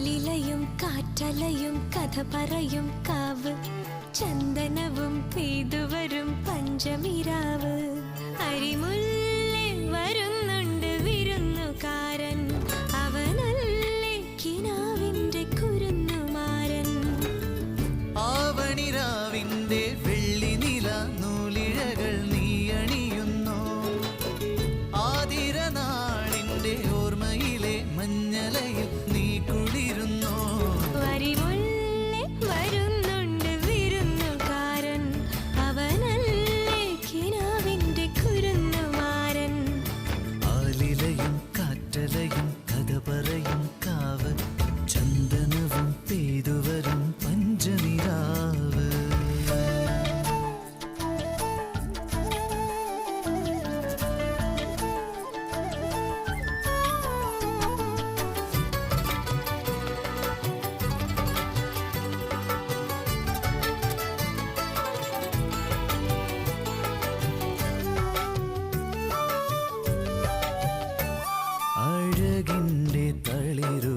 ആലിലയും കാറ്റലയും കഥ പറയും കാവ് ചന്ദനവും പെയ്തുവരും പഞ്ചമിരാവ് അരിമുല്ലേ വരുന്നുണ്ട് വിരുന്നുകാരൻ അവനല്ലേ കിനാവിന്റെ കുരുന്നുമാരൻ ആവണിരാവിന്റെ വെള്ളിനില നൂലിഴകൾ നീയണിയുന്നു ആതിരനാളിന്റെ ഓർമ്മയിലെ മഞ്ഞലയിൽ നീ കുളിരുന്നു അരിമുല്ലേ വരുന്നുണ്ട് വിരുന്നുകാരൻ അവനല്ലേ കിനാവിന്റെ കുരുന്നുമാരൻ ആലിലയും കാറ്റലയും കഥ പറയും കാവ് ചന്ദനവും പെയ്തുവരും പഞ്ചനിരാവ് അഴകിൻ്റെ തളിരു